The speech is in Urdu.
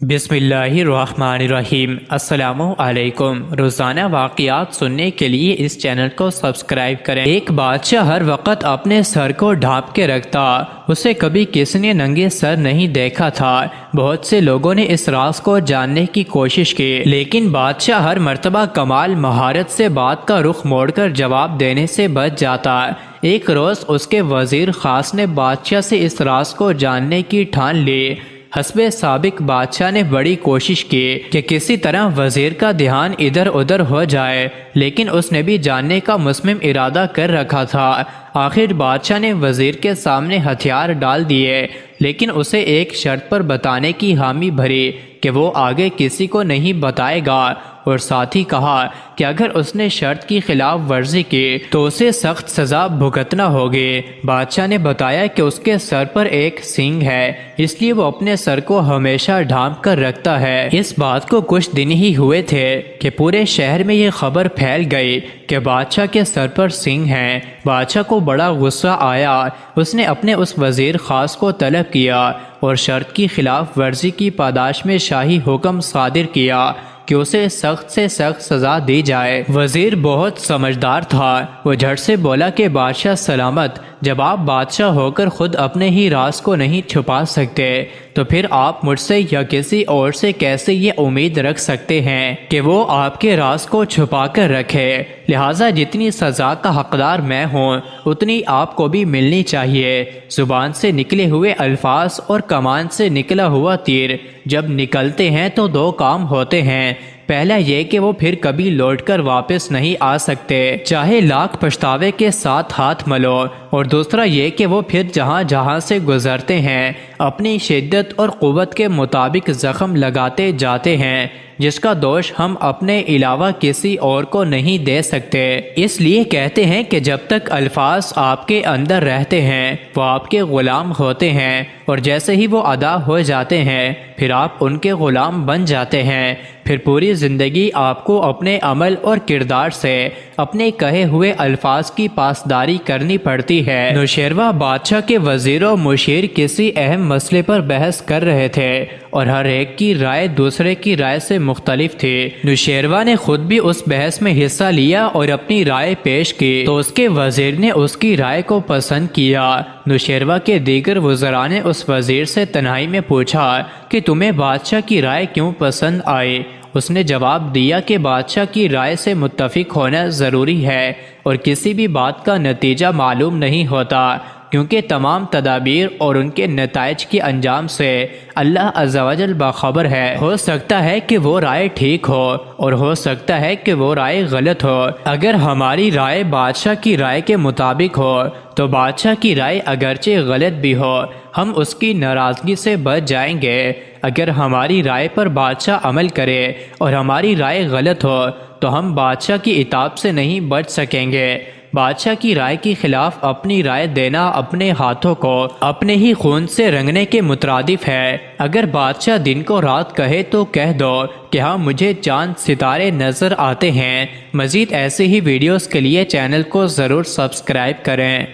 بسم اللہ الرحمن الرحیم۔ السلام علیکم۔ روزانہ واقعات سننے کے لیے اس چینل کو سبسکرائب کریں۔ ایک بادشاہ ہر وقت اپنے سر کو ڈھانپ کے رکھتا، اسے کبھی کسی نے ننگے سر نہیں دیکھا تھا۔ بہت سے لوگوں نے اس راز کو جاننے کی کوشش کی، لیکن بادشاہ ہر مرتبہ کمال مہارت سے بات کا رخ موڑ کر جواب دینے سے بچ جاتا۔ ایک روز اس کے وزیر خاص نے بادشاہ سے اس راز کو جاننے کی ٹھان لی۔ حسب سابق بادشاہ نے بڑی کوشش کی کہ کسی طرح وزیر کا دھیان ادھر ادھر ہو جائے، لیکن اس نے بھی جاننے کا مصمم ارادہ کر رکھا تھا۔ آخر بادشاہ نے وزیر کے سامنے ہتھیار ڈال دیے، لیکن اسے ایک شرط پر بتانے کی حامی بھری کہ وہ آگے کسی کو نہیں بتائے گا، اور ساتھ ہی کہا کہ اگر اس نے شرط کی خلاف ورزی کی تو اسے سخت سزا بھگتنا ہوگی۔ بادشاہ نے بتایا کہ اس کے سر پر ایک سینگ ہے، اس لیے وہ اپنے سر کو ہمیشہ ڈھانپ کر رکھتا ہے۔ اس بات کو کچھ دن ہی ہوئے تھے کہ پورے شہر میں یہ خبر پھیل گئی کہ بادشاہ کے سر پر سینگ ہیں۔ بادشاہ کو بڑا غصہ آیا، اس نے اپنے اس وزیر خاص کو طلب کیا اور شرط کی خلاف ورزی کی پاداش میں شاہی حکم صادر کیا کہ اسے سخت سے سخت سزا دی جائے۔ وزیر بہت سمجھدار تھا، وہ جھٹ سے بولا کہ بادشاہ سلامت، جب آپ بادشاہ ہو کر خود اپنے ہی راز کو نہیں چھپا سکتے تو پھر آپ مجھ سے یا کسی اور سے کیسے یہ امید رکھ سکتے ہیں کہ وہ آپ کے راز کو چھپا کر رکھے؟ لہٰذا جتنی سزا کا حقدار میں ہوں اتنی آپ کو بھی ملنی چاہیے۔ زبان سے نکلے ہوئے الفاظ اور کمان سے نکلا ہوا تیر جب نکلتے ہیں تو دو کام ہوتے ہیں۔ پہلا یہ کہ وہ پھر کبھی لوٹ کر واپس نہیں آ سکتے، چاہے لاکھ پچھتاوے کے ساتھ ہاتھ ملو، اور دوسرا یہ کہ وہ پھر جہاں جہاں سے گزرتے ہیں اپنی شدت اور قوت کے مطابق زخم لگاتے جاتے ہیں، جس کا دوش ہم اپنے علاوہ کسی اور کو نہیں دے سکتے۔ اس لیے کہتے ہیں کہ جب تک الفاظ آپ کے اندر رہتے ہیں وہ آپ کے غلام ہوتے ہیں، اور جیسے ہی وہ ادا ہو جاتے ہیں پھر آپ ان کے غلام بن جاتے ہیں۔ پھر پوری زندگی آپ کو اپنے عمل اور کردار سے اپنے کہے ہوئے الفاظ کی پاسداری کرنی پڑتی ہے۔ نوشیروہ بادشاہ کے وزیر و مشیر کسی اہم مسئلے پر بحث کر رہے تھے اور ہر ایک کی رائے دوسرے کی رائے سے مختلف تھی۔ نوشیروہ نے خود بھی اس بحث میں حصہ لیا اور اپنی رائے پیش کی تو اس کے وزیر نے اس کی رائے کو پسند کیا۔ نوشیروہ کے دیگر وزراء نے اس وزیر سے تنہائی میں پوچھا کہ تمہیں بادشاہ کی رائے کیوں پسند آئی؟ اس نے جواب دیا کہ بادشاہ کی رائے سے متفق ہونا ضروری ہے اور کسی بھی بات کا نتیجہ معلوم نہیں ہوتا، کیونکہ تمام تدابیر اور ان کے نتائج کے انجام سے اللہ عز و جل باخبر ہے۔ ہو سکتا ہے کہ وہ رائے ٹھیک ہو اور ہو سکتا ہے کہ وہ رائے غلط ہو۔ اگر ہماری رائے بادشاہ کی رائے کے مطابق ہو تو بادشاہ کی رائے اگرچہ غلط بھی ہو ہم اس کی ناراضگی سے بچ جائیں گے۔ اگر ہماری رائے پر بادشاہ عمل کرے اور ہماری رائے غلط ہو تو ہم بادشاہ کی اطاعت سے نہیں بچ سکیں گے۔ بادشاہ کی رائے کے خلاف اپنی رائے دینا اپنے ہاتھوں کو اپنے ہی خون سے رنگنے کے مترادف ہے۔ اگر بادشاہ دن کو رات کہے تو کہہ دو کہ ہاں مجھے چاند ستارے نظر آتے ہیں۔ مزید ایسے ہی ویڈیوز کے لیے چینل کو ضرور سبسکرائب کریں۔